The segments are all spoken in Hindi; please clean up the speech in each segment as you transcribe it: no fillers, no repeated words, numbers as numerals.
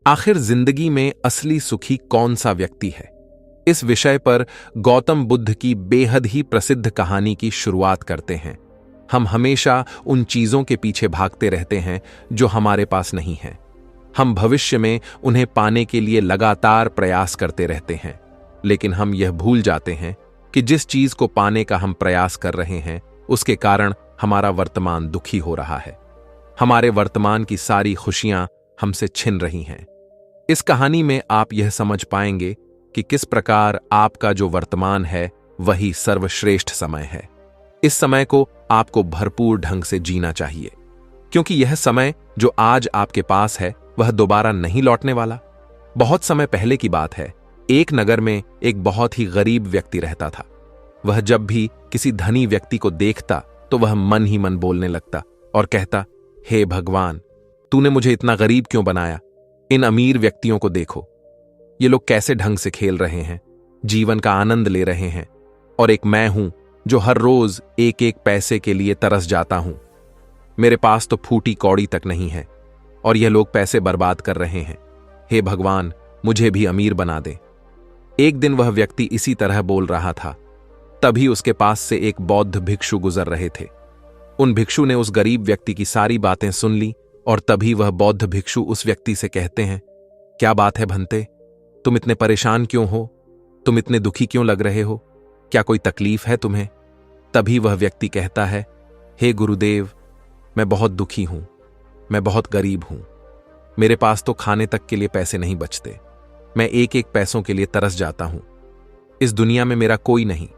आखिर जिंदगी में असली सुखी कौन सा व्यक्ति है? इस विषय पर गौतम बुद्ध की बेहद ही प्रसिद्ध कहानी की शुरुआत करते हैं। हम हमेशा उन चीजों के पीछे भागते रहते हैं जो हमारे पास नहीं हैं। हम भविष्य में उन्हें पाने के लिए लगातार प्रयास करते रहते हैं, लेकिन हम यह भूल जाते हैं कि जिस चीज को पाने का हम प्रयास कर रहे हैं उसके कारण हमारा वर्तमान दुखी हो रहा है। हमारे वर्तमान की सारी खुशियां हमसे छिन रही हैं। इस कहानी में आप यह समझ पाएंगे कि किस प्रकार आपका जो वर्तमान है वही सर्वश्रेष्ठ समय है। इस समय को आपको भरपूर ढंग से जीना चाहिए, क्योंकि यह समय जो आज आपके पास है वह दोबारा नहीं लौटने वाला। बहुत समय पहले की बात है, एक नगर में एक बहुत ही गरीब व्यक्ति रहता था। वह जब भी किसी धनी व्यक्ति को देखता तो वह मन ही मन बोलने लगता और कहता, हे भगवान, तूने मुझे इतना गरीब क्यों बनाया? इन अमीर व्यक्तियों को देखो, ये लोग कैसे ढंग से खेल रहे हैं, जीवन का आनंद ले रहे हैं, और एक मैं हूं जो हर रोज एक एक पैसे के लिए तरस जाता हूं। मेरे पास तो फूटी कौड़ी तक नहीं है और यह लोग पैसे बर्बाद कर रहे हैं। हे भगवान, मुझे भी अमीर बना दे। एक दिन वह व्यक्ति इसी तरह बोल रहा था, तभी उसके पास से एक बौद्ध भिक्षु गुजर रहे थे। उन भिक्षु ने उस गरीब व्यक्ति की सारी बातें सुन ली और तभी वह बौद्ध भिक्षु उस व्यक्ति से कहते हैं, क्या बात है भंते, तुम इतने परेशान क्यों हो? तुम इतने दुखी क्यों लग रहे हो? क्या कोई तकलीफ है तुम्हें? तभी वह व्यक्ति कहता है, हे गुरुदेव, मैं बहुत दुखी हूं, मैं बहुत गरीब हूं। मेरे पास तो खाने तक के लिए पैसे नहीं बचते। मैं एक एक पैसों के लिए तरस जाता हूं। इस दुनिया में मेरा कोई नहीं।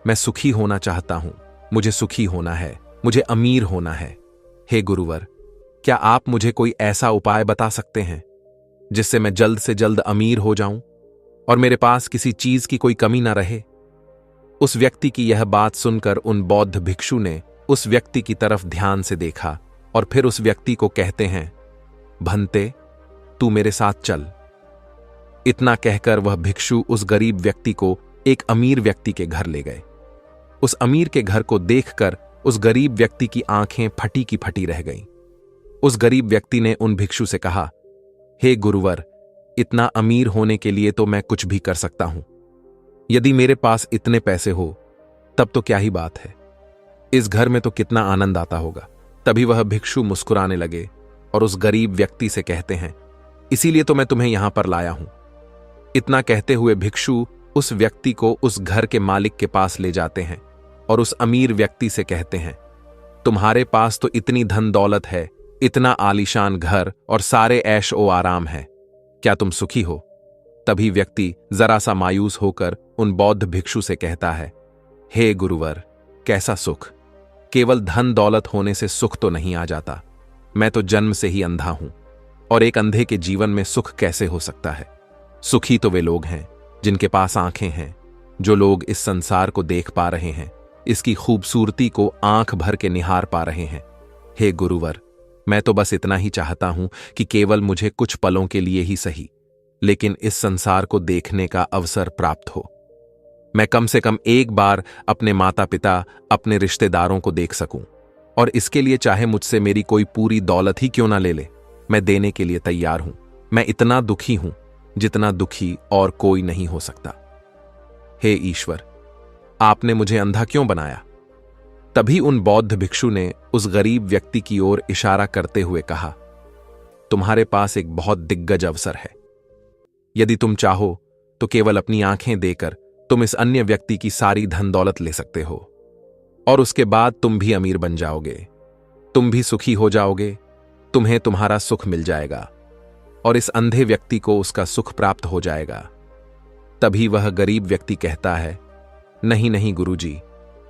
मैं सुखी होना चाहता हूं। मुझे सुखी होना है, मुझे अमीर होना है। हे गुरुवर, क्या आप मुझे कोई ऐसा उपाय बता सकते हैं जिससे मैं जल्द से जल्द अमीर हो जाऊं और मेरे पास किसी चीज की कोई कमी ना रहे? उस व्यक्ति की यह बात सुनकर उन बौद्ध भिक्षु ने उस व्यक्ति की तरफ ध्यान से देखा और फिर उस व्यक्ति को कहते हैं, भंते, तू मेरे साथ चल। इतना कहकर वह भिक्षु उस गरीब व्यक्ति को एक अमीर व्यक्ति के घर ले गए। उस अमीर के घर को देखकर उस गरीब व्यक्ति की आंखें फटी की फटी रह गईं। उस गरीब व्यक्ति ने उन भिक्षु से कहा, हे गुरुवर, इतना अमीर होने के लिए तो मैं कुछ भी कर सकता हूं। यदि मेरे पास इतने पैसे हो तब तो क्या ही बात है, इस घर में तो कितना आनंद आता होगा। तभी वह भिक्षु मुस्कुराने लगे और उस गरीब व्यक्ति से कहते हैं, इसीलिए तो मैं तुम्हें यहां पर लाया हूं। इतना कहते हुए भिक्षु उस व्यक्ति को उस घर के मालिक के पास ले जाते हैं और उस अमीर व्यक्ति से कहते हैं, तुम्हारे पास तो इतनी धन दौलत है, इतना आलीशान घर और सारे ऐश ओ आराम है, क्या तुम सुखी हो? तभी व्यक्ति जरा सा मायूस होकर उन बौद्ध भिक्षु से कहता है, हे गुरुवर, कैसा सुख? केवल धन दौलत होने से सुख तो नहीं आ जाता। मैं तो जन्म से ही अंधा हूं और एक अंधे के जीवन में सुख कैसे हो सकता है? सुखी तो वे लोग हैं जिनके पास आंखें हैं, जो लोग इस संसार को देख पा रहे हैं, इसकी खूबसूरती को आंख भर के निहार पा रहे हैं। हे गुरुवर, मैं तो बस इतना ही चाहता हूं कि केवल मुझे कुछ पलों के लिए ही सही, लेकिन इस संसार को देखने का अवसर प्राप्त हो। मैं कम से कम एक बार अपने माता पिता, अपने रिश्तेदारों को देख सकूं, और इसके लिए चाहे मुझसे मेरी कोई पूरी दौलत ही क्यों ना ले ले, मैं देने के लिए तैयार हूं। मैं इतना दुखी हूं जितना दुखी और कोई नहीं हो सकता। हे ईश्वर, आपने मुझे अंधा क्यों बनाया? तभी उन बौद्ध भिक्षु ने उस गरीब व्यक्ति की ओर इशारा करते हुए कहा, तुम्हारे पास एक बहुत दिग्गज अवसर है। यदि तुम चाहो तो केवल अपनी आंखें देकर तुम इस अन्य व्यक्ति की सारी धन दौलत ले सकते हो और उसके बाद तुम भी अमीर बन जाओगे, तुम भी सुखी हो जाओगे, तुम्हें तुम्हारा सुख मिल जाएगा और इस अंधे व्यक्ति को उसका सुख प्राप्त हो जाएगा। तभी वह गरीब व्यक्ति कहता है, नहीं नहीं गुरुजी,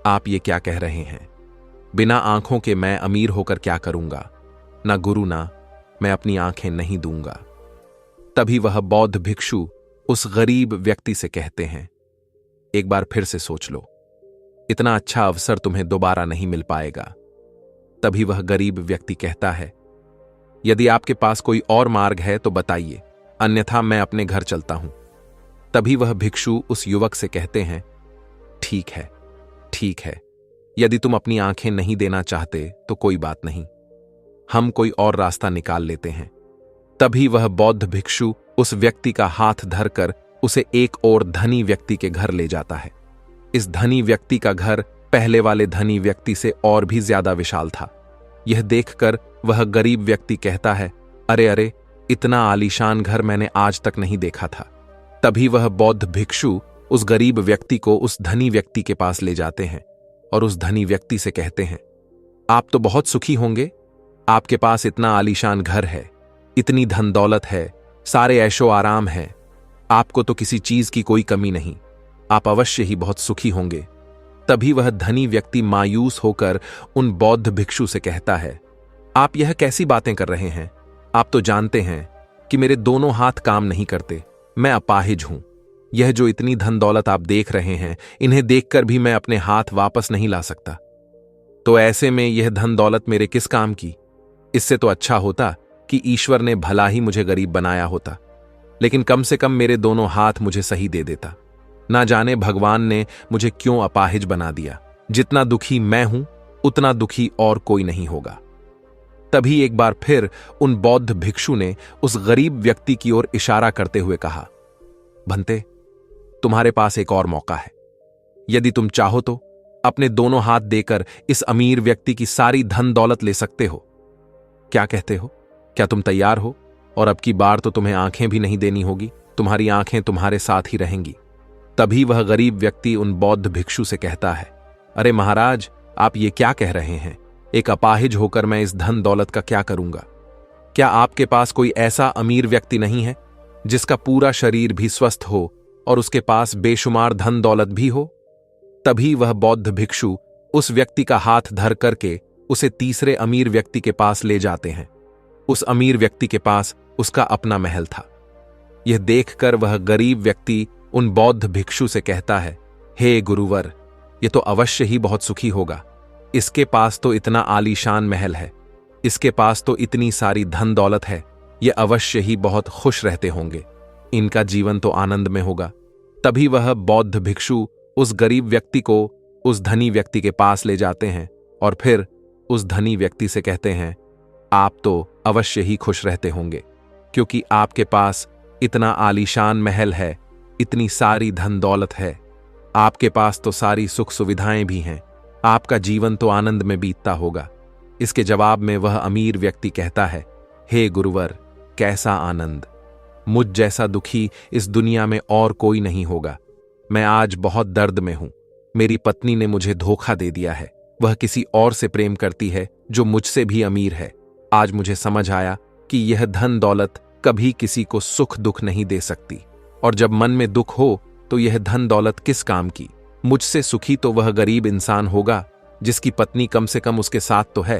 आप ये क्या कह रहे हैं? बिना आंखों के मैं अमीर होकर क्या करूंगा? ना गुरु, ना मैं अपनी आंखें नहीं दूंगा। तभी वह बौद्ध भिक्षु उस गरीब व्यक्ति से कहते हैं, एक बार फिर से सोच लो, इतना अच्छा अवसर तुम्हें दोबारा नहीं मिल पाएगा। तभी वह गरीब व्यक्ति कहता है, यदि आपके पास कोई और मार्ग है तो बताइए, अन्यथा मैं अपने घर चलता हूं। तभी वह भिक्षु उस युवक से कहते हैं, ठीक है, ठीक है, यदि तुम अपनी आंखें नहीं देना चाहते तो कोई बात नहीं, हम कोई और रास्ता निकाल लेते हैं। तभी वह बौद्ध भिक्षु उस व्यक्ति का हाथ धरकर उसे एक और धनी व्यक्ति के घर ले जाता है। इस धनी व्यक्ति का घर पहले वाले धनी व्यक्ति से और भी ज्यादा विशाल था। यह देखकर वह गरीब व्यक्ति कहता है, अरे अरे, इतना आलीशान घर मैंने आज तक नहीं देखा था। तभी वह बौद्ध भिक्षु उस गरीब व्यक्ति को उस धनी व्यक्ति के पास ले जाते हैं और उस धनी व्यक्ति से कहते हैं, आप तो बहुत सुखी होंगे, आपके पास इतना आलीशान घर है, इतनी धन दौलत है, सारे ऐशो आराम है, आपको तो किसी चीज की कोई कमी नहीं, आप अवश्य ही बहुत सुखी होंगे। तभी वह धनी व्यक्ति मायूस होकर उन बौद्ध भिक्षु से कहता है, आप यह कैसी बातें कर रहे हैं? आप तो जानते हैं कि मेरे दोनों हाथ काम नहीं करते, मैं अपाहिज हूं। यह जो इतनी धन दौलत आप देख रहे हैं, इन्हें देखकर भी मैं अपने हाथ वापस नहीं ला सकता। तो ऐसे में यह धन दौलत मेरे किस काम की? इससे तो अच्छा होता कि ईश्वर ने भला ही मुझे गरीब बनाया होता, लेकिन कम से कम मेरे दोनों हाथ मुझे सही दे देता। ना जाने भगवान ने मुझे क्यों अपाहिज बना दिया। जितना दुखी मैं हूं, उतना दुखी और कोई नहीं होगा। तभी एक बार फिर उन बौद्ध भिक्षु ने उस गरीब व्यक्ति की ओर इशारा करते हुए कहा, भंते, तुम्हारे पास एक और मौका है। यदि तुम चाहो तो अपने दोनों हाथ देकर इस अमीर व्यक्ति की सारी धन दौलत ले सकते हो। क्या कहते हो? क्या तुम तैयार हो? और अब की बार तो तुम्हें आंखें भी नहीं देनी होगी, तुम्हारी आंखें तुम्हारे साथ ही रहेंगी। तभी वह गरीब व्यक्ति उन बौद्ध भिक्षु से कहता है, अरे महाराज, आप ये क्या कह रहे हैं? एक अपाहिज होकर मैं इस धन दौलत का क्या करूंगा? क्या आपके पास कोई ऐसा अमीर व्यक्ति नहीं है जिसका पूरा शरीर भी स्वस्थ हो और उसके पास बेशुमार धन दौलत भी हो? तभी वह बौद्ध भिक्षु उस व्यक्ति का हाथ धर करके उसे तीसरे अमीर व्यक्ति के पास ले जाते हैं। उस अमीर व्यक्ति के पास उसका अपना महल था। यह देखकर वह गरीब व्यक्ति उन बौद्ध भिक्षु से कहता है, हे गुरुवर, यह तो अवश्य ही बहुत सुखी होगा। इसके पास तो इतना आलीशान महल है, इसके पास तो इतनी सारी धन दौलत है, ये अवश्य ही बहुत खुश रहते होंगे, इनका जीवन तो आनंद में होगा। तभी वह बौद्ध भिक्षु उस गरीब व्यक्ति को उस धनी व्यक्ति के पास ले जाते हैं और फिर उस धनी व्यक्ति से कहते हैं, आप तो अवश्य ही खुश रहते होंगे, क्योंकि आपके पास इतना आलीशान महल है, इतनी सारी धन दौलत है, आपके पास तो सारी सुख सुविधाएं भी हैं, आपका जीवन तो आनंद में बीतता होगा। इसके जवाब में वह अमीर व्यक्ति कहता है, हे गुरुवर, कैसा आनंद! मुझ जैसा दुखी इस दुनिया में और कोई नहीं होगा। मैं आज बहुत दर्द में हूं। मेरी पत्नी ने मुझे धोखा दे दिया है, वह किसी और से प्रेम करती है जो मुझसे भी अमीर है। आज मुझे समझ आया कि यह धन दौलत कभी किसी को सुख दुख नहीं दे सकती, और जब मन में दुख हो तो यह धन दौलत किस काम की? मुझसे सुखी तो वह गरीब इंसान होगा जिसकी पत्नी कम से कम उसके साथ तो है,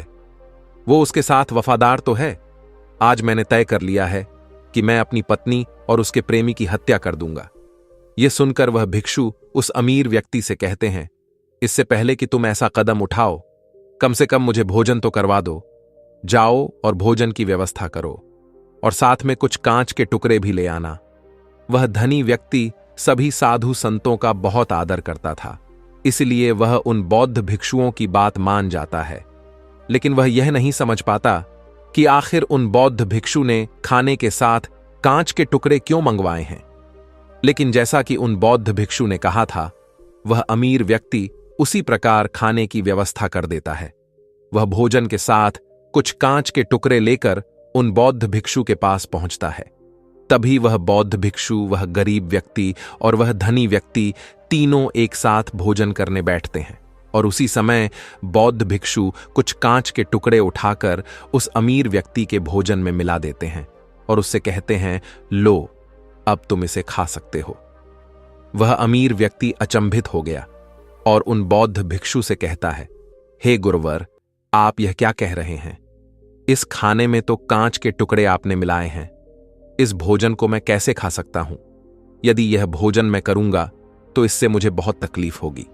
वो उसके साथ वफादार तो है। आज मैंने तय कर लिया है कि मैं अपनी पत्नी और उसके प्रेमी की हत्या कर दूंगा। यह सुनकर वह भिक्षु उस अमीर व्यक्ति से कहते हैं, इससे पहले कि तुम ऐसा कदम उठाओ, कम से कम मुझे भोजन तो करवा दो। जाओ और भोजन की व्यवस्था करो, और साथ में कुछ कांच के टुकड़े भी ले आना। वह धनी व्यक्ति सभी साधु संतों का बहुत आदर करता था, इसलिए वह उन बौद्ध भिक्षुओं की बात मान जाता है। लेकिन वह यह नहीं समझ पाता कि आखिर उन बौद्ध भिक्षु ने खाने के साथ कांच के टुकड़े क्यों मंगवाए हैं। लेकिन जैसा कि उन बौद्ध भिक्षु ने कहा था, वह अमीर व्यक्ति उसी प्रकार खाने की व्यवस्था कर देता है। वह भोजन के साथ कुछ कांच के टुकड़े लेकर उन बौद्ध भिक्षु के पास पहुंचता है। तभी वह बौद्ध भिक्षु, वह गरीब व्यक्ति और वह धनी व्यक्ति तीनों एक साथ भोजन करने बैठते हैं, और उसी समय बौद्ध भिक्षु कुछ कांच के टुकड़े उठाकर उस अमीर व्यक्ति के भोजन में मिला देते हैं और उससे कहते हैं, लो, अब तुम इसे खा सकते हो। वह अमीर व्यक्ति अचंभित हो गया और उन बौद्ध भिक्षु से कहता है, हे गुरुवर, आप यह क्या कह रहे हैं? इस खाने में तो कांच के टुकड़े आपने मिलाए हैं, इस भोजन को मैं कैसे खा सकता हूं? यदि यह भोजन मैं करूंगा तो इससे मुझे बहुत तकलीफ होगी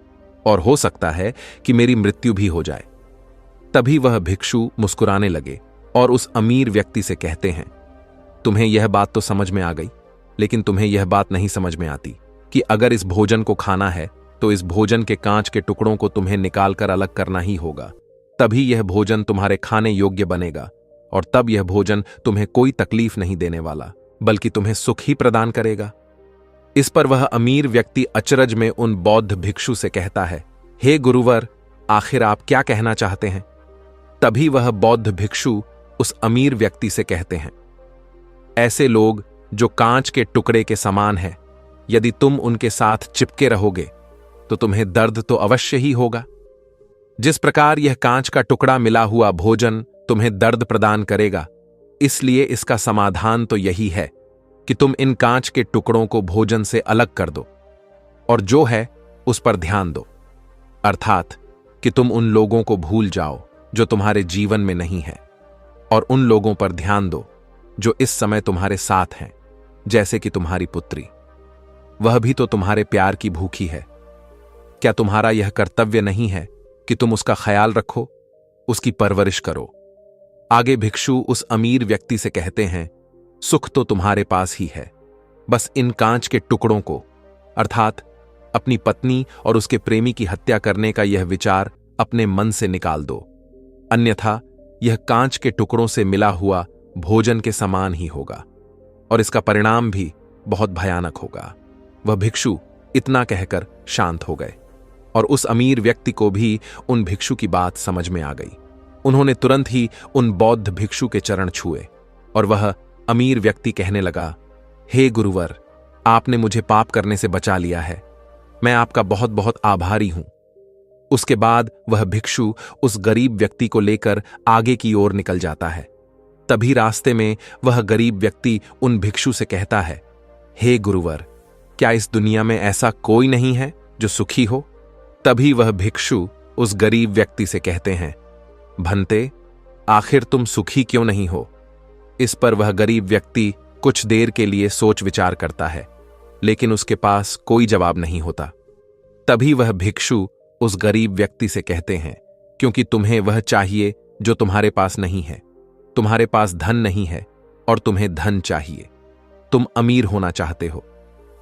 और हो सकता है कि मेरी मृत्यु भी हो जाए। तभी वह भिक्षु मुस्कुराने लगे और उस अमीर व्यक्ति से कहते हैं, तुम्हें यह बात तो समझ में आ गई, लेकिन तुम्हें यह बात नहीं समझ में आती कि अगर इस भोजन को खाना है तो इस भोजन के कांच के टुकड़ों को तुम्हें निकालकर अलग करना ही होगा, तभी यह भोजन तुम्हारे खाने योग्य बनेगा और तब यह भोजन तुम्हें कोई तकलीफ नहीं देने वाला, बल्कि तुम्हें सुख ही प्रदान करेगा। इस पर वह अमीर व्यक्ति अचरज में उन बौद्ध भिक्षु से कहता है, हे गुरुवर, आखिर आप क्या कहना चाहते हैं? तभी वह बौद्ध भिक्षु उस अमीर व्यक्ति से कहते हैं, ऐसे लोग जो कांच के टुकड़े के समान है, यदि तुम उनके साथ चिपके रहोगे तो तुम्हें दर्द तो अवश्य ही होगा। जिस प्रकार यह कांच का टुकड़ा मिला हुआ भोजन तुम्हें दर्द प्रदान करेगा, इसलिए इसका समाधान तो यही है कि तुम इन कांच के टुकड़ों को भोजन से अलग कर दो और जो है उस पर ध्यान दो, अर्थात कि तुम उन लोगों को भूल जाओ जो तुम्हारे जीवन में नहीं है और उन लोगों पर ध्यान दो जो इस समय तुम्हारे साथ हैं, जैसे कि तुम्हारी पुत्री। वह भी तो तुम्हारे प्यार की भूखी है। क्या तुम्हारा यह कर्तव्य नहीं है कि तुम उसका ख्याल रखो, उसकी परवरिश करो? आगे भिक्षु उस अमीर व्यक्ति से कहते हैं, सुख तो तुम्हारे पास ही है, बस इन कांच के टुकड़ों को, अर्थात अपनी पत्नी और उसके प्रेमी की हत्या करने का यह विचार अपने मन से निकाल दो, अन्यथा यह कांच के टुकड़ों से मिला हुआ भोजन के समान ही होगा और इसका परिणाम भी बहुत भयानक होगा। वह भिक्षु इतना कहकर शांत हो गए और उस अमीर व्यक्ति को भी उन भिक्षु की बात समझ में आ गई। उन्होंने तुरंत ही उन बौद्ध भिक्षु के चरण छुए और वह अमीर व्यक्ति कहने लगा, हे गुरुवर, आपने मुझे पाप करने से बचा लिया है, मैं आपका बहुत बहुत आभारी हूं। उसके बाद वह भिक्षु उस गरीब व्यक्ति को लेकर आगे की ओर निकल जाता है। तभी रास्ते में वह गरीब व्यक्ति उन भिक्षु से कहता है, हे गुरुवर, क्या इस दुनिया में ऐसा कोई नहीं है जो सुखी हो? तभी वह भिक्षु उस गरीब व्यक्ति से कहते हैं, भंते, आखिर तुम सुखी क्यों नहीं हो? इस पर वह गरीब व्यक्ति कुछ देर के लिए सोच विचार करता है, लेकिन उसके पास कोई जवाब नहीं होता। तभी वह भिक्षु उस गरीब व्यक्ति से कहते हैं, क्योंकि तुम्हें वह चाहिए जो तुम्हारे पास नहीं है। तुम्हारे पास धन नहीं है और तुम्हें धन चाहिए। तुम अमीर होना चाहते हो।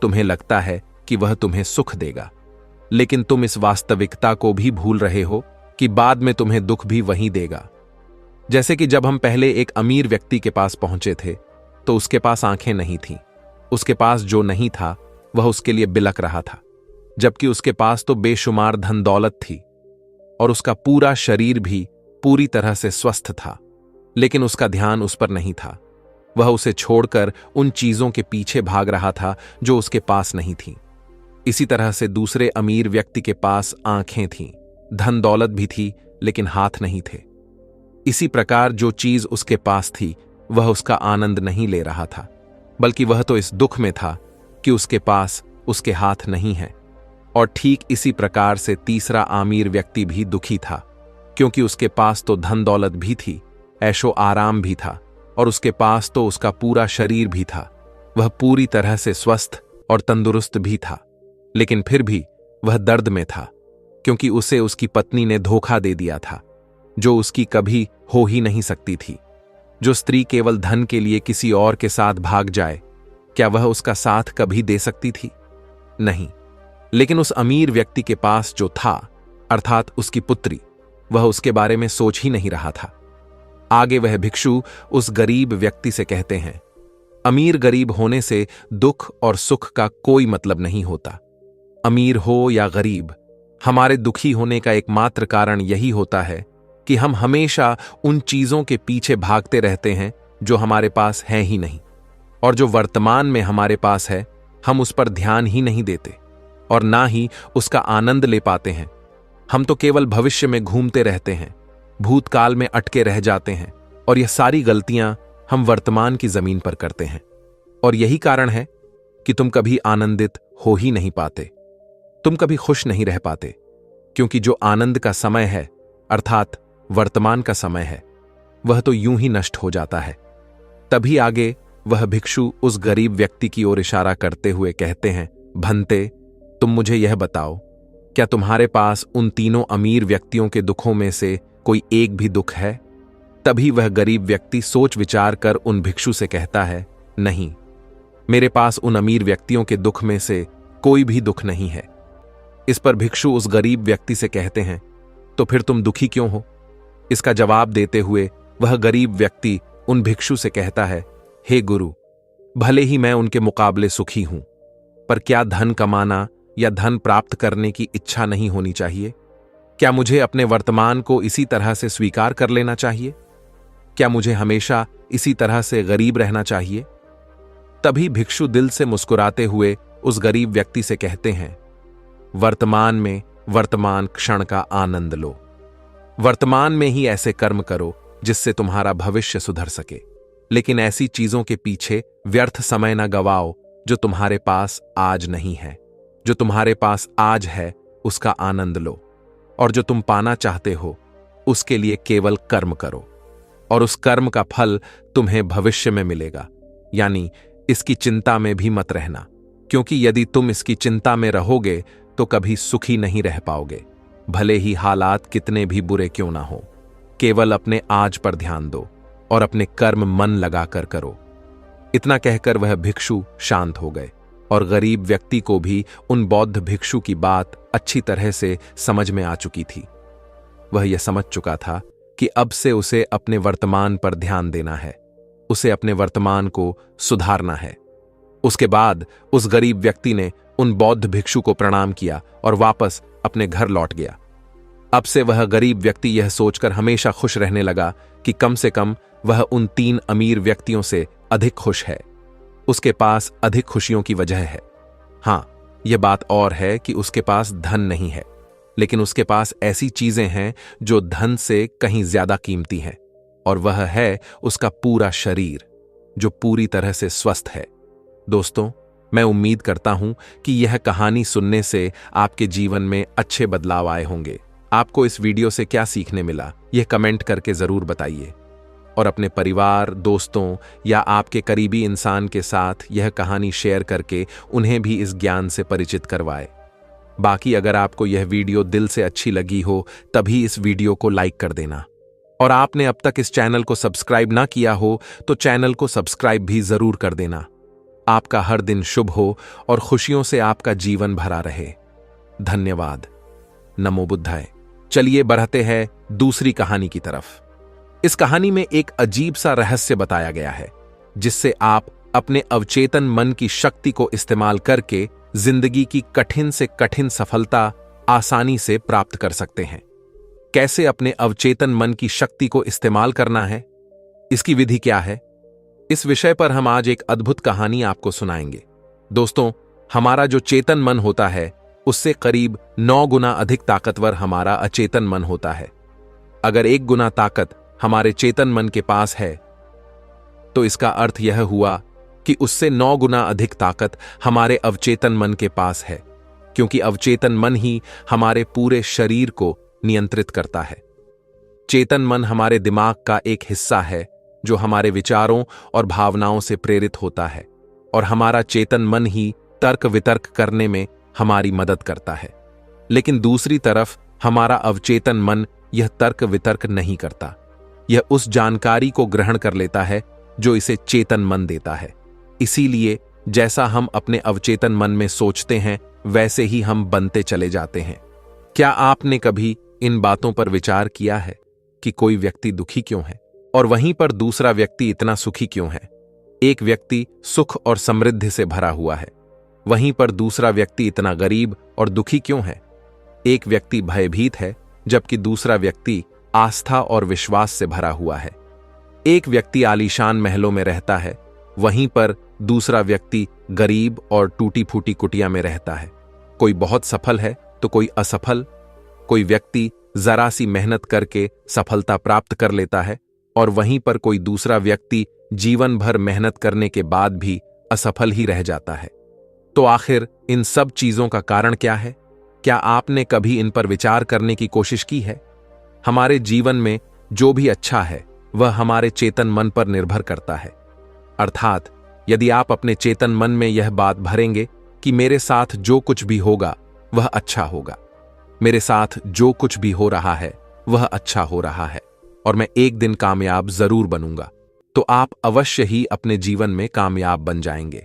तुम्हें लगता है कि वह तुम्हें सुख देगा, लेकिन तुम इस वास्तविकता को भी भूल रहे हो कि बाद में तुम्हें दुख भी वही देगा। जैसे कि जब हम पहले एक अमीर व्यक्ति के पास पहुंचे थे तो उसके पास आंखें नहीं थीं। उसके पास जो नहीं था वह उसके लिए बिलक रहा था, जबकि उसके पास तो बेशुमार धन दौलत थी और उसका पूरा शरीर भी पूरी तरह से स्वस्थ था, लेकिन उसका ध्यान उस पर नहीं था। वह उसे छोड़कर उन चीजों के पीछे भाग रहा था जो उसके पास नहीं थीं। इसी तरह से दूसरे अमीर व्यक्ति के पास आंखें थीं, धन दौलत भी थी, लेकिन हाथ नहीं थे। इसी प्रकार जो चीज उसके पास थी वह उसका आनंद नहीं ले रहा था, बल्कि वह तो इस दुख में था कि उसके पास उसके हाथ नहीं है। और ठीक इसी प्रकार से तीसरा अमीर व्यक्ति भी दुखी था, क्योंकि उसके पास तो धन दौलत भी थी, ऐशो आराम भी था और उसके पास तो उसका पूरा शरीर भी था। वह पूरी तरह से स्वस्थ और तंदुरुस्त भी था, लेकिन फिर भी वह दर्द में था, क्योंकि उसे उसकी पत्नी ने धोखा दे दिया था, जो उसकी कभी हो ही नहीं सकती थी। जो स्त्री केवल धन के लिए किसी और के साथ भाग जाए, क्या वह उसका साथ कभी दे सकती थी? नहीं। लेकिन उस अमीर व्यक्ति के पास जो था, अर्थात उसकी पुत्री, वह उसके बारे में सोच ही नहीं रहा था। आगे वह भिक्षु उस गरीब व्यक्ति से कहते हैं, अमीर गरीब होने से दुख और सुख का कोई मतलब नहीं होता। अमीर हो या गरीब, हमारे दुखी होने का एकमात्र कारण यही होता है कि हम हमेशा उन चीजों के पीछे भागते रहते हैं जो हमारे पास है ही नहीं, और जो वर्तमान में हमारे पास है हम उस पर ध्यान ही नहीं देते और ना ही उसका आनंद ले पाते हैं। हम तो केवल भविष्य में घूमते रहते हैं, भूतकाल में अटके रह जाते हैं, और यह सारी गलतियां हम वर्तमान की जमीन पर करते हैं। और यही कारण है कि तुम कभी आनंदित हो ही नहीं पाते, तुम कभी खुश नहीं रह पाते, क्योंकि जो आनंद का समय है, अर्थात वर्तमान का समय है, वह तो यूं ही नष्ट हो जाता है। तभी आगे वह भिक्षु उस गरीब व्यक्ति की ओर इशारा करते हुए कहते हैं, भंते, तुम मुझे यह बताओ, क्या तुम्हारे पास उन तीनों अमीर व्यक्तियों के दुखों में से कोई एक भी दुख है? तभी वह गरीब व्यक्ति सोच विचार कर उन भिक्षु से कहता है, नहीं, मेरे पास उन अमीर व्यक्तियों के दुख में से कोई भी दुख नहीं है। इस पर भिक्षु उस गरीब व्यक्ति से कहते हैं, तो फिर तुम दुखी क्यों हो? इसका जवाब देते हुए वह गरीब व्यक्ति उन भिक्षु से कहता है, हे गुरु, भले ही मैं उनके मुकाबले सुखी हूं, पर क्या धन कमाना या धन प्राप्त करने की इच्छा नहीं होनी चाहिए? क्या मुझे अपने वर्तमान को इसी तरह से स्वीकार कर लेना चाहिए? क्या मुझे हमेशा इसी तरह से गरीब रहना चाहिए? तभी भिक्षु दिल से मुस्कुराते हुए उस गरीब व्यक्ति से कहते हैं, वर्तमान में वर्तमान क्षण का आनंद लो। वर्तमान में ही ऐसे कर्म करो जिससे तुम्हारा भविष्य सुधर सके, लेकिन ऐसी चीजों के पीछे व्यर्थ समय न गवाओ जो तुम्हारे पास आज नहीं है। जो तुम्हारे पास आज है उसका आनंद लो, और जो तुम पाना चाहते हो उसके लिए केवल कर्म करो, और उस कर्म का फल तुम्हें भविष्य में मिलेगा। यानी इसकी चिंता में भी मत रहना, क्योंकि यदि तुम इसकी चिंता में रहोगे तो कभी सुखी नहीं रह पाओगे, भले ही हालात कितने भी बुरे क्यों ना हो। केवल अपने आज पर ध्यान दो और अपने कर्म मन लगाकर करो। इतना कहकर वह भिक्षु शांत हो गए, और गरीब व्यक्ति को भी उन बौद्ध भिक्षु की बात अच्छी तरह से समझ में आ चुकी थी। वह यह समझ चुका था कि अब से उसे अपने वर्तमान पर ध्यान देना है, उसे अपने वर्तमान को सुधारना है। उसके बाद उस गरीब व्यक्ति ने उन बौद्ध भिक्षु को प्रणाम किया और वापस अपने घर लौट गया। अब से वह गरीब व्यक्ति यह सोचकर हमेशा खुश रहने लगा कि कम से कम वह उन 3 अमीर व्यक्तियों से अधिक खुश है। उसके पास अधिक खुशियों की वजह है। हां, यह बात और है कि उसके पास धन नहीं है, लेकिन उसके पास ऐसी चीजें हैं जो धन से कहीं ज्यादा कीमती हैं, और वह है उसका पूरा शरीर जो पूरी तरह से स्वस्थ है। दोस्तों, मैं उम्मीद करता हूं कि यह कहानी सुनने से आपके जीवन में अच्छे बदलाव आए होंगे। आपको इस वीडियो से क्या सीखने मिला, यह कमेंट करके जरूर बताइए, और अपने परिवार, दोस्तों या आपके करीबी इंसान के साथ यह कहानी शेयर करके उन्हें भी इस ज्ञान से परिचित करवाए। बाकी अगर आपको यह वीडियो दिल से अच्छी लगी हो तभी इस वीडियो को लाइक कर देना, और आपने अब तक इस चैनल को सब्सक्राइब ना किया हो तो चैनल को सब्सक्राइब भी जरूर कर देना। आपका हर दिन शुभ हो और खुशियों से आपका जीवन भरा रहे। धन्यवाद। नमो बुद्धाय। चलिए बढ़ते हैं दूसरी कहानी की तरफ। इस कहानी में एक अजीब सा रहस्य बताया गया है, जिससे आप अपने अवचेतन मन की शक्ति को इस्तेमाल करके जिंदगी की कठिन से कठिन सफलता आसानी से प्राप्त कर सकते हैं। कैसे अपने अवचेतन मन की शक्ति को इस्तेमाल करना है, इसकी विधि क्या है, इस विषय पर हम आज एक अद्भुत कहानी आपको सुनाएंगे। दोस्तों, हमारा जो चेतन मन होता है उससे करीब 9 गुना अधिक ताकतवर हमारा अचेतन मन होता है। अगर 1 गुना ताकत हमारे चेतन मन के पास है तो इसका अर्थ यह हुआ कि उससे 9 गुना अधिक ताकत हमारे अवचेतन मन के पास है, क्योंकि अवचेतन मन ही हमारे पूरे शरीर को नियंत्रित करता है। चेतन मन हमारे दिमाग का एक हिस्सा है जो हमारे विचारों और भावनाओं से प्रेरित होता है, और हमारा चेतन मन ही तर्क वितर्क करने में हमारी मदद करता है। लेकिन दूसरी तरफ हमारा अवचेतन मन यह तर्क वितर्क नहीं करता। यह उस जानकारी को ग्रहण कर लेता है जो इसे चेतन मन देता है। इसीलिए जैसा हम अपने अवचेतन मन में सोचते हैं वैसे ही हम बनते चले जाते हैं। क्या आपने कभी इन बातों पर विचार किया है कि कोई व्यक्ति दुखी क्यों है और वहीं पर दूसरा व्यक्ति इतना सुखी क्यों है? एक व्यक्ति सुख और समृद्धि से भरा हुआ है, वहीं पर दूसरा व्यक्ति इतना गरीब और दुखी क्यों है? एक व्यक्ति भयभीत है जबकि दूसरा व्यक्ति आस्था और विश्वास से भरा हुआ है। एक व्यक्ति आलीशान महलों में रहता है, वहीं पर दूसरा व्यक्ति गरीब और टूटी फूटी कुटिया में रहता है। कोई बहुत सफल है तो कोई असफल। कोई व्यक्ति जरा सी मेहनत करके सफलता प्राप्त कर लेता है, और वहीं पर कोई दूसरा व्यक्ति जीवन भर मेहनत करने के बाद भी असफल ही रह जाता है। तो आखिर इन सब चीजों का कारण क्या है? क्या आपने कभी इन पर विचार करने की कोशिश की है? हमारे जीवन में जो भी अच्छा है वह हमारे चेतन मन पर निर्भर करता है। अर्थात यदि आप अपने चेतन मन में यह बात भरेंगे कि मेरे साथ जो कुछ भी होगा वह अच्छा होगा, मेरे साथ जो कुछ भी हो रहा है वह अच्छा हो रहा है, और मैं एक दिन कामयाब जरूर बनूंगा, तो आप अवश्य ही अपने जीवन में कामयाब बन जाएंगे।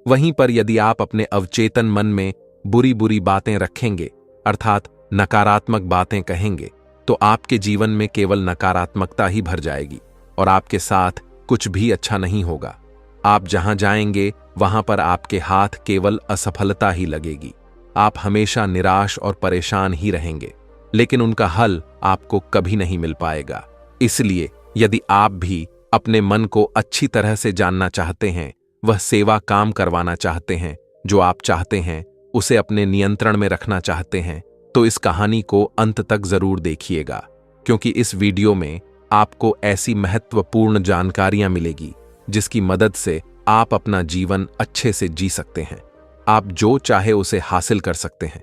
वहीं पर यदि आप अपने अवचेतन मन में बुरी बुरी बातें रखेंगे, अर्थात नकारात्मक बातें कहेंगे, तो आपके जीवन में केवल नकारात्मकता ही भर जाएगी। और आपके साथ कुछ भी अच्छा नहीं होगा। आप जहां जाएंगे वहां पर आपके हाथ केवल असफलता ही लगेगी। आप हमेशा निराश और परेशान ही रहेंगे, लेकिन उनका हल आपको कभी नहीं मिल पाएगा। इसलिए यदि आप भी अपने मन को अच्छी तरह से जानना चाहते हैं, वह सेवा काम करवाना चाहते हैं जो आप चाहते हैं, उसे अपने नियंत्रण में रखना चाहते हैं, तो इस कहानी को अंत तक जरूर देखिएगा, क्योंकि इस वीडियो में आपको ऐसी महत्वपूर्ण जानकारियां मिलेगी जिसकी मदद से आप अपना जीवन अच्छे से जी सकते हैं। आप जो चाहे उसे हासिल कर सकते हैं।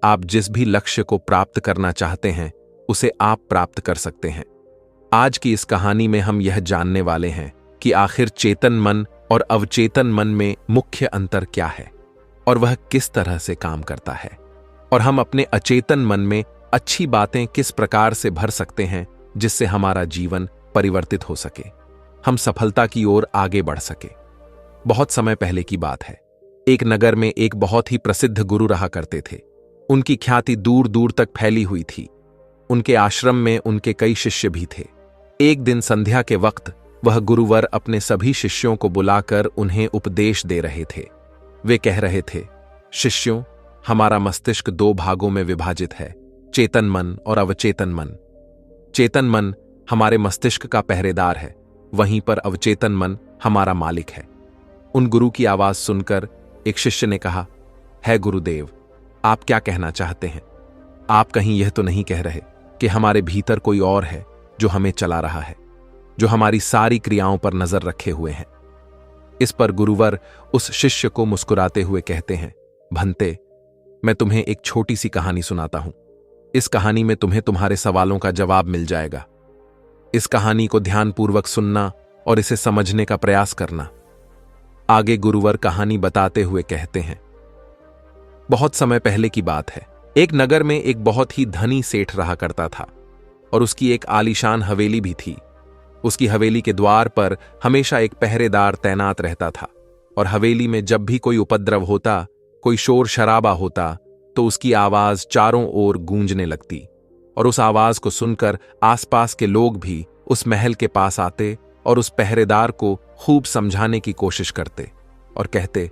आप जिस भी लक्ष्य को प्राप्त करना चाहते हैं उसे आप प्राप्त कर सकते हैं। आज की इस कहानी में हम यह जानने वाले हैं कि आखिर चेतन मन और अवचेतन मन में मुख्य अंतर क्या है और वह किस तरह से काम करता है, और हम अपने अचेतन मन में अच्छी बातें किस प्रकार से भर सकते हैं जिससे हमारा जीवन परिवर्तित हो सके, हम सफलता की ओर आगे बढ़ सके। बहुत समय पहले की बात है। एक नगर में एक बहुत ही प्रसिद्ध गुरु रहा करते थे। उनकी ख्याति दूर दूर तक फैली हुई थी। उनके आश्रम में उनके कई शिष्य भी थे। एक दिन संध्या के वक्त वह गुरुवर अपने सभी शिष्यों को बुलाकर उन्हें उपदेश दे रहे थे। वे कह रहे थे, शिष्यों, हमारा मस्तिष्क दो भागों में विभाजित है, चेतन मन और अवचेतन मन। चेतन मन हमारे मस्तिष्क का पहरेदार है, वहीं पर अवचेतन मन हमारा मालिक है। उन गुरु की आवाज सुनकर एक शिष्य ने कहा, है गुरुदेव, आप क्या कहना चाहते हैं? आप कहीं यह तो नहीं कह रहे कि हमारे भीतर कोई और है जो हमें चला रहा है, जो हमारी सारी क्रियाओं पर नजर रखे हुए हैं? इस पर गुरुवर उस शिष्य को मुस्कुराते हुए कहते हैं, भंते, मैं तुम्हें एक छोटी सी कहानी सुनाता हूं। इस कहानी में तुम्हें तुम्हारे सवालों का जवाब मिल जाएगा। इस कहानी को ध्यानपूर्वक सुनना और इसे समझने का प्रयास करना। आगे गुरुवर कहानी बताते हुए कहते हैं, बहुत समय पहले की बात है। एक नगर में एक बहुत ही धनी सेठ रहा करता था और उसकी एक आलीशान हवेली भी थी। उसकी हवेली के द्वार पर हमेशा एक पहरेदार तैनात रहता था और हवेली में जब भी कोई उपद्रव होता, कोई शोर शराबा होता, तो उसकी आवाज चारों ओर गूंजने लगती और उस आवाज को सुनकर आसपास के लोग भी उस महल के पास आते और उस पहरेदार को खूब समझाने की कोशिश करते और कहते,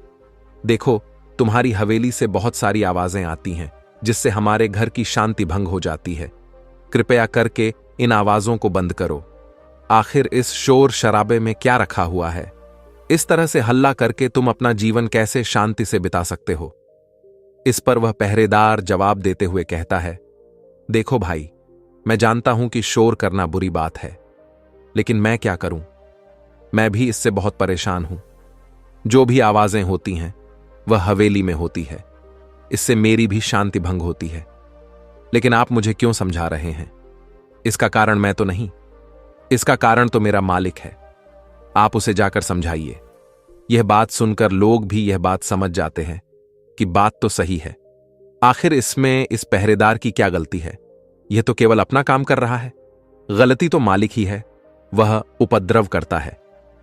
देखो, तुम्हारी हवेली से बहुत सारी आवाजें आती हैं जिससे हमारे घर की शांति भंग हो जाती है। कृपया करके इन आवाजों को बंद करो। आखिर इस शोर शराबे में क्या रखा हुआ है? इस तरह से हल्ला करके तुम अपना जीवन कैसे शांति से बिता सकते हो? इस पर वह पहरेदार जवाब देते हुए कहता है, देखो भाई, मैं जानता हूं कि शोर करना बुरी बात है, लेकिन मैं क्या करूं? मैं भी इससे बहुत परेशान हूं। जो भी आवाजें होती हैं वह हवेली में होती है, इससे मेरी भी शांति भंग होती है। लेकिन आप मुझे क्यों समझा रहे हैं? इसका कारण मैं तो नहीं, इसका कारण तो मेरा मालिक है। आप उसे जाकर समझाइए। यह बात सुनकर लोग भी यह बात समझ जाते हैं कि बात तो सही है। आखिर इसमें इस पहरेदार की क्या गलती है? यह तो केवल अपना काम कर रहा है। गलती तो मालिक ही है। वह उपद्रव करता है,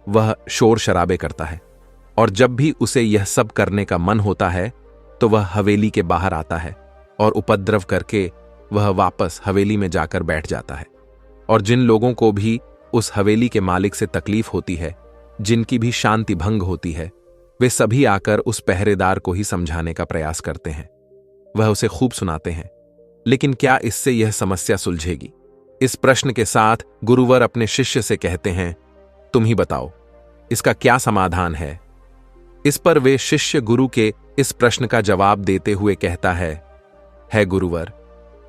वह शोर शराबे करता है, और जब भी उसे यह सब करने का मन होता है तो वह हवेली के बाहर आता है और उपद्रव करके वह वापस हवेली में जाकर बैठ जाता है। और जिन लोगों को भी उस हवेली के मालिक से तकलीफ होती है, जिनकी भी शांति भंग होती है, वे सभी आकर उस पहरेदार को ही समझाने का प्रयास करते हैं। वह उसे खूब सुनाते हैं, लेकिन क्या इससे यह समस्या सुलझेगी? इस प्रश्न के साथ गुरुवर अपने शिष्य से कहते हैं, तुम ही बताओ, इसका क्या समाधान है? इस पर वे शिष्य गुरु के इस प्रश्न का जवाब देते हुए कहता है गुरुवर,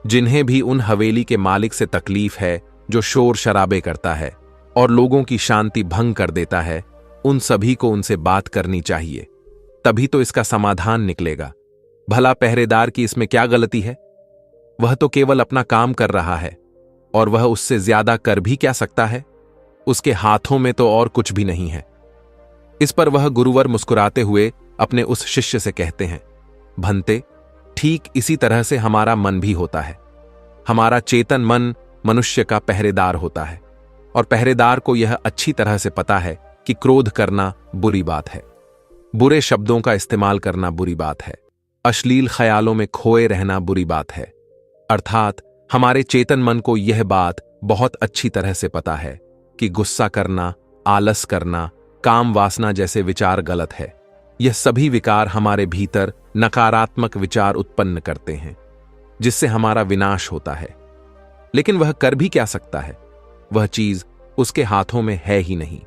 जिन्हें भी उन हवेली के मालिक से तकलीफ है जो शोर शराबे करता है और लोगों की शांति भंग कर देता है, उन सभी को उनसे बात करनी चाहिए, तभी तो इसका समाधान निकलेगा। भला पहरेदार की इसमें क्या गलती है? वह तो केवल अपना काम कर रहा है और वह उससे ज्यादा कर भी क्या सकता है? उसके हाथों में तो और कुछ भी नहीं है। इस पर वह गुरुवर मुस्कुराते हुए अपने उस शिष्य से कहते हैं, भंते, ठीक इसी तरह से हमारा मन भी होता है। हमारा चेतन मन मनुष्य का पहरेदार होता है और पहरेदार को यह अच्छी तरह से पता है कि क्रोध करना बुरी बात है, बुरे शब्दों का इस्तेमाल करना बुरी बात है, अश्लील ख्यालों में खोए रहना बुरी बात है। अर्थात हमारे चेतन मन को यह बात बहुत अच्छी तरह से पता है कि गुस्सा करना, आलस करना, काम वासना जैसे विचार गलत है। यह सभी विकार हमारे भीतर नकारात्मक विचार उत्पन्न करते हैं, जिससे हमारा विनाश होता है। लेकिन वह कर भी क्या सकता है? वह चीज उसके हाथों में है ही नहीं,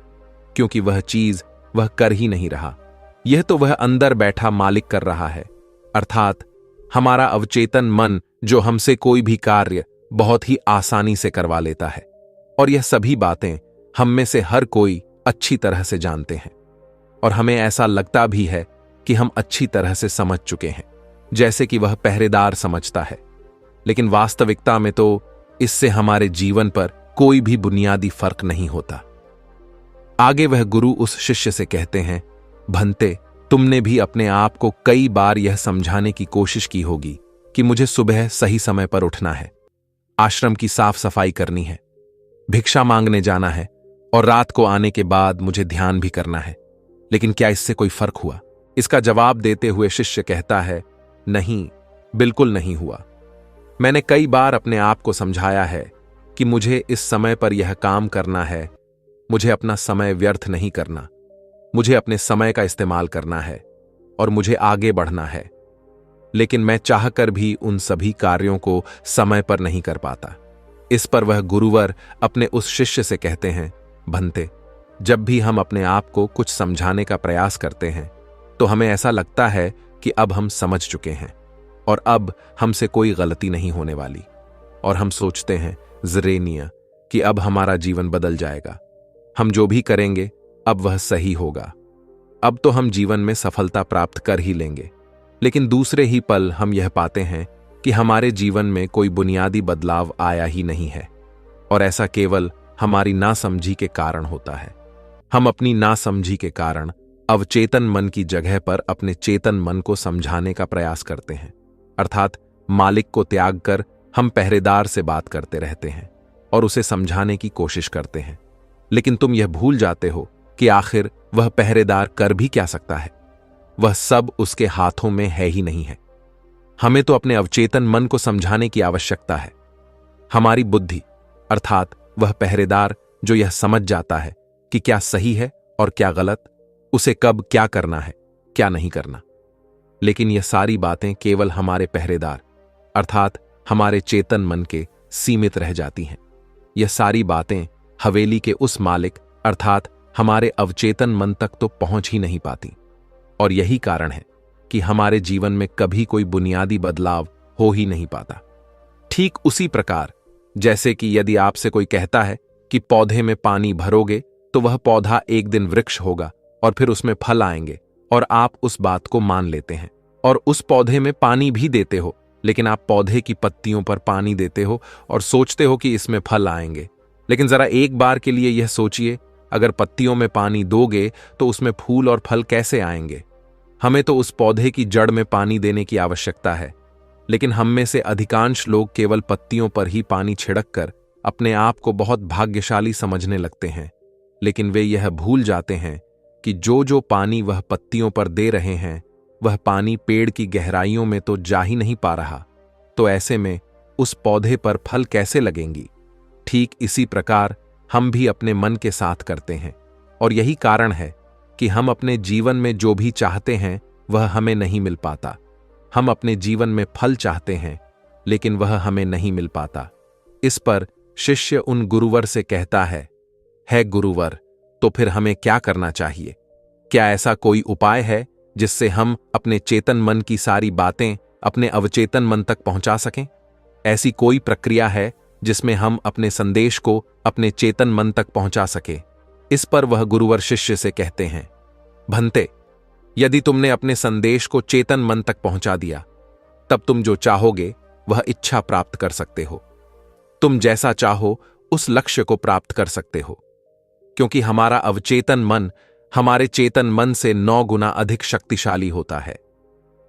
क्योंकि वह चीज वह कर ही नहीं रहा। यह तो वह अंदर बैठा मालिक कर रहा है, अर्थात हमारा अवचेतन मन, जो हमसे कोई भी कार्य बहुत ही आसानी से करवा लेता है। और यह सभी बातें हम में से हर कोई अच्छी तरह से जानते हैं, और हमें ऐसा लगता भी है कि हम अच्छी तरह से समझ चुके हैं, जैसे कि वह पहरेदार समझता है। लेकिन वास्तविकता में तो इससे हमारे जीवन पर कोई भी बुनियादी फर्क नहीं होता। आगे वह गुरु उस शिष्य से कहते हैं, भंते, तुमने भी अपने आप को कई बार यह समझाने की कोशिश की होगी कि मुझे सुबह सही समय पर उठना है, आश्रम की साफ सफाई करनी है, भिक्षा मांगने जाना है, और रात को आने के बाद मुझे ध्यान भी करना है। लेकिन क्या इससे कोई फर्क हुआ? इसका जवाब देते हुए शिष्य कहता है, नहीं, बिल्कुल नहीं हुआ। मैंने कई बार अपने आप को समझाया है कि मुझे इस समय पर यह काम करना है, मुझे अपना समय व्यर्थ नहीं करना, मुझे अपने समय का इस्तेमाल करना है और मुझे आगे बढ़ना है। लेकिन मैं चाहकर भी उन सभी कार्यों को समय पर नहीं कर पाता। इस पर वह गुरुवर अपने उस शिष्य से कहते हैं, भंते, जब भी हम अपने आप को कुछ समझाने का प्रयास करते हैं तो हमें ऐसा लगता है कि अब हम समझ चुके हैं और अब हमसे कोई गलती नहीं होने वाली, और हम सोचते हैं ज़रेनिया कि अब हमारा जीवन बदल जाएगा, हम जो भी करेंगे अब वह सही होगा, अब तो हम जीवन में सफलता प्राप्त कर ही लेंगे। लेकिन दूसरे ही पल हम यह पाते हैं कि हमारे जीवन में कोई बुनियादी बदलाव आया ही नहीं है, और ऐसा केवल हमारी नासमझी के कारण होता है। हम अपनी नासमझी के कारण अवचेतन मन की जगह पर अपने चेतन मन को समझाने का प्रयास करते हैं, अर्थात मालिक को त्याग कर हम पहरेदार से बात करते रहते हैं और उसे समझाने की कोशिश करते हैं। लेकिन तुम यह भूल जाते हो कि आखिर वह पहरेदार कर भी क्या सकता है? वह सब उसके हाथों में है ही नहीं है। हमें तो अपने अवचेतन मन को समझाने की आवश्यकता है। हमारी बुद्धि, अर्थात वह पहरेदार जो यह समझ जाता है कि क्या सही है और क्या गलत, उसे कब क्या करना है, क्या नहीं करना। लेकिन यह सारी बातें केवल हमारे पहरेदार, अर्थात हमारे चेतन मन के सीमित रह जाती हैं। यह सारी बातें हवेली के उस मालिक, अर्थात हमारे अवचेतन मन तक तो पहुंच ही नहीं पाती, और यही कारण है कि हमारे जीवन में कभी कोई बुनियादी बदलाव हो ही नहीं पाता। ठीक उसी प्रकार जैसे कि यदि आपसे कोई कहता है कि पौधे में पानी भरोगे तो वह पौधा एक दिन वृक्ष होगा और फिर उसमें फल आएंगे, और आप उस बात को मान लेते हैं और उस पौधे में पानी भी देते हो, लेकिन आप पौधे की पत्तियों पर पानी देते हो और सोचते हो कि इसमें फल आएंगे। लेकिन जरा एक बार के लिए यह सोचिए, अगर पत्तियों में पानी दोगे तो उसमें फूल और फल कैसे आएंगे? हमें तो उस पौधे की जड़ में पानी देने की आवश्यकता है, लेकिन हम में से अधिकांश लोग केवल पत्तियों पर ही पानी छिड़क कर अपने आप को बहुत भाग्यशाली समझने लगते हैं। लेकिन वे यह भूल जाते हैं कि जो जो पानी वह पत्तियों पर दे रहे हैं, वह पानी पेड़ की गहराइयों में तो जा ही नहीं पा रहा, तो ऐसे में उस पौधे पर फल कैसे लगेंगी? ठीक इसी प्रकार हम भी अपने मन के साथ करते हैं, और यही कारण है कि हम अपने जीवन में जो भी चाहते हैं वह हमें नहीं मिल पाता। हम अपने जीवन में फल चाहते हैं, लेकिन वह हमें नहीं मिल पाता। इस पर शिष्य उन गुरुवर से कहता है गुरुवर, तो फिर हमें क्या करना चाहिए? क्या ऐसा कोई उपाय है जिससे हम अपने चेतन मन की सारी बातें अपने अवचेतन मन तक पहुंचा सकें? ऐसी कोई प्रक्रिया है जिसमें हम अपने संदेश को अपने चेतन मन तक पहुंचा सके? इस पर वह गुरुवर शिष्य से कहते हैं, भंते, यदि तुमने अपने संदेश को चेतन मन तक पहुंचा दिया, तब तुम जो चाहोगे वह इच्छा प्राप्त कर सकते हो। तुम जैसा चाहो उस लक्ष्य को प्राप्त कर सकते हो, क्योंकि हमारा अवचेतन मन हमारे चेतन मन से 9 गुना अधिक शक्तिशाली होता है।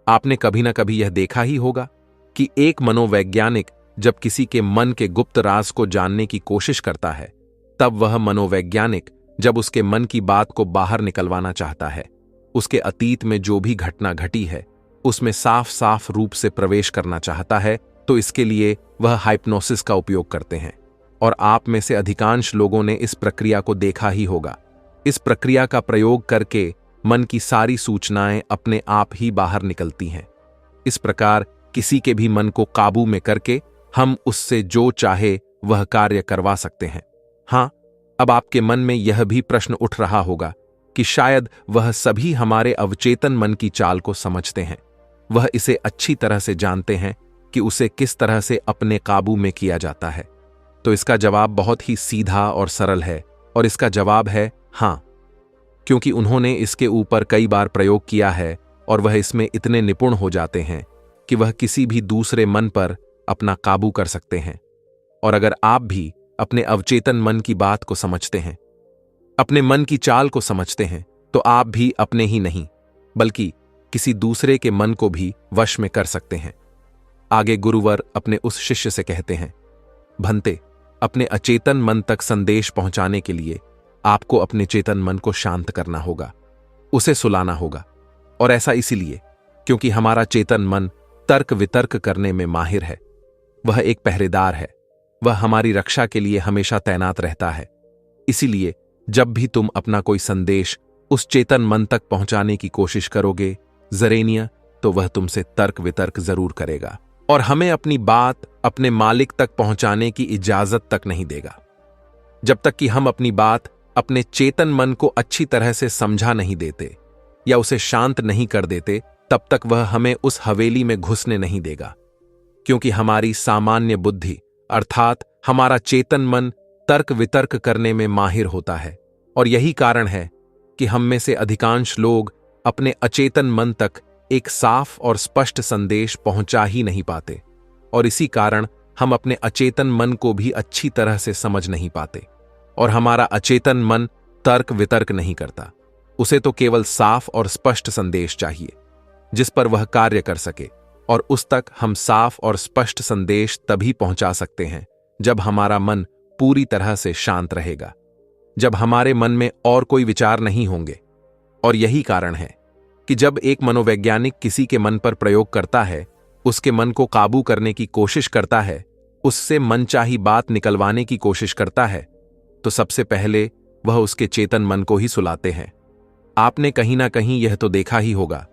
आपने कभी ना कभी यह देखा ही होगा कि एक मनोवैज्ञानिक जब किसी के मन के गुप्त राज को जानने की कोशिश करता है, तब वह मनोवैज्ञानिक जब उसके मन की बात को बाहर निकलवाना चाहता है, उसके अतीत में जो भी घटना घटी है उसमें साफ साफ रूप से प्रवेश करना चाहता है, तो इसके लिए वह हाइप्नोसिस का उपयोग करते हैं। और आप में से अधिकांश लोगों ने इस प्रक्रिया को देखा ही होगा। इस प्रक्रिया का प्रयोग करके मन की सारी सूचनाएं अपने आप ही बाहर निकलती हैं। इस प्रकार किसी के भी मन को काबू में करके हम उससे जो चाहे वह कार्य करवा सकते हैं। हाँ, अब आपके मन में यह भी प्रश्न उठ रहा होगा कि शायद वह सभी हमारे अवचेतन मन की चाल को समझते हैं, वह इसे अच्छी तरह से जानते हैं कि उसे किस तरह से अपने काबू में किया जाता है। तो इसका जवाब बहुत ही सीधा और सरल है, और इसका जवाब है हाँ, क्योंकि उन्होंने इसके ऊपर कई बार प्रयोग किया है और वह इसमें इतने निपुण हो जाते हैं कि वह किसी भी दूसरे मन पर अपना काबू कर सकते हैं। और अगर आप भी अपने अवचेतन मन की बात को समझते हैं, अपने मन की चाल को समझते हैं, तो आप भी अपने ही नहीं बल्कि किसी दूसरे के मन को भी वश में कर सकते हैं। आगे गुरुवर अपने उस शिष्य से कहते हैं, भंते, अपने अचेतन मन तक संदेश पहुंचाने के लिए आपको अपने चेतन मन को शांत करना होगा, उसे सुलाना होगा। और ऐसा इसीलिए क्योंकि हमारा चेतन मन तर्क वितर्क करने में माहिर है। वह एक पहरेदार है, वह हमारी रक्षा के लिए हमेशा तैनात रहता है। इसीलिए जब भी तुम अपना कोई संदेश उस चेतन मन तक पहुंचाने की कोशिश करोगे जरेनिया, तो वह तुमसे तर्क वितर्क जरूर करेगा और हमें अपनी बात अपने मालिक तक पहुंचाने की इजाजत तक नहीं देगा। जब तक कि हम अपनी बात अपने चेतन मन को अच्छी तरह से समझा नहीं देते या उसे शांत नहीं कर देते, तब तक वह हमें उस हवेली में घुसने नहीं देगा। क्योंकि हमारी सामान्य बुद्धि अर्थात हमारा चेतन मन तर्क वितर्क करने में माहिर होता है, और यही कारण है कि हम में से अधिकांश लोग अपने अचेतन मन तक एक साफ और स्पष्ट संदेश पहुंचा ही नहीं पाते, और इसी कारण हम अपने अचेतन मन को भी अच्छी तरह से समझ नहीं पाते। और हमारा अचेतन मन तर्क वितर्क नहीं करता, उसे तो केवल साफ और स्पष्ट संदेश चाहिए जिस पर वह कार्य कर सके। और उस तक हम साफ और स्पष्ट संदेश तभी पहुंचा सकते हैं जब हमारा मन पूरी तरह से शांत रहेगा, जब हमारे मन में और कोई विचार नहीं होंगे। और यही कारण है कि जब एक मनोवैज्ञानिक किसी के मन पर प्रयोग करता है, उसके मन को काबू करने की कोशिश करता है, उससे मनचाही बात निकलवाने की कोशिश करता है, तो सबसे पहले वह उसके चेतन मन को ही सुलाते हैं। आपने कहीं ना कहीं यह तो देखा ही होगा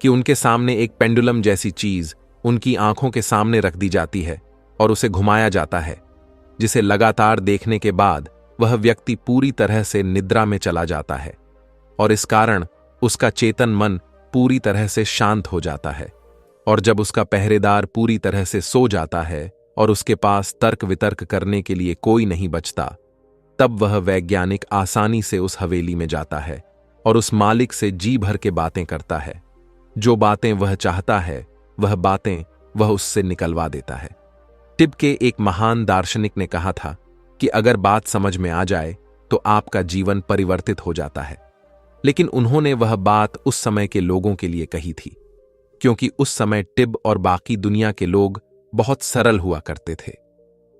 कि उनके सामने एक पेंडुलम जैसी चीज उनकी आंखों के सामने रख दी जाती है और उसे घुमाया जाता है, जिसे लगातार देखने के बाद वह व्यक्ति पूरी तरह से निद्रा में चला जाता है, और इस कारण उसका चेतन मन पूरी तरह से शांत हो जाता है। और जब उसका पहरेदार पूरी तरह से सो जाता है और उसके पास तर्क वितर्क करने के लिए कोई नहीं बचता, तब वह वैज्ञानिक आसानी से उस हवेली में जाता है और उस मालिक से जी भर के बातें करता है। जो बातें वह चाहता है वह बातें वह उससे निकलवा देता है। टिब के एक महान दार्शनिक ने कहा था कि अगर बात समझ में आ जाए तो आपका जीवन परिवर्तित हो जाता है। लेकिन उन्होंने वह बात उस समय के लोगों के लिए कही थी, क्योंकि उस समय टिब और बाकी दुनिया के लोग बहुत सरल हुआ करते थे।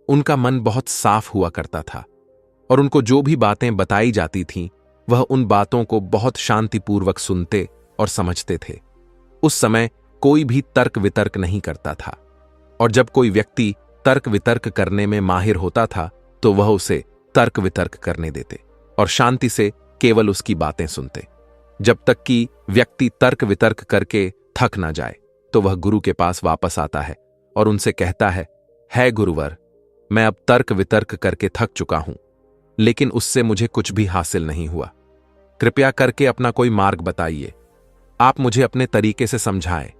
उनका मन बहुत साफ हुआ करता था और उनको जो भी बातें बताई जाती थीं, वह उन बातों को बहुत शांतिपूर्वक सुनते और समझते थे। उस समय कोई भी तर्क वितर्क नहीं करता था, और जब कोई व्यक्ति तर्क वितर्क करने में माहिर होता था तो वह उसे तर्क वितर्क करने देते और शांति से केवल उसकी बातें सुनते, जब तक कि व्यक्ति तर्क वितर्क करके थक ना जाए। तो वह गुरु के पास वापस आता है और उनसे कहता है गुरुवर, मैं अब तर्क वितर्क करके थक चुका हूं, लेकिन उससे मुझे कुछ भी हासिल नहीं हुआ। कृपया करके अपना कोई मार्ग बताइए, आप मुझे अपने तरीके से समझाएं।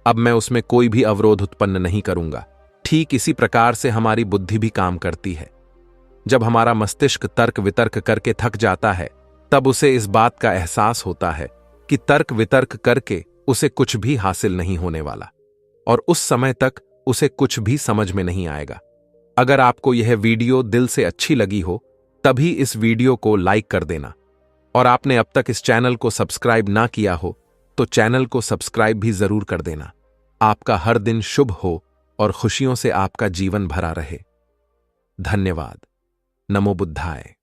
अब मैं उसमें कोई भी अवरोध उत्पन्न नहीं करूंगा। ठीक इसी प्रकार से हमारी बुद्धि भी काम करती है। जब हमारा मस्तिष्क तर्क वितर्क करके थक जाता है, तब उसे इस बात का एहसास होता है कि तर्क वितर्क करके उसे कुछ भी हासिल नहीं होने वाला, और उस समय तक उसे कुछ भी समझ में नहीं आएगा। अगर आपको यह वीडियो दिल से अच्छी लगी हो, तभी इस वीडियो को लाइक कर देना, और आपने अब तक इस चैनल को सब्सक्राइब ना किया हो तो चैनल को सब्सक्राइब भी जरूर कर देना। आपका हर दिन शुभ हो और खुशियों से आपका जीवन भरा रहे। धन्यवाद। नमो बुद्धाय।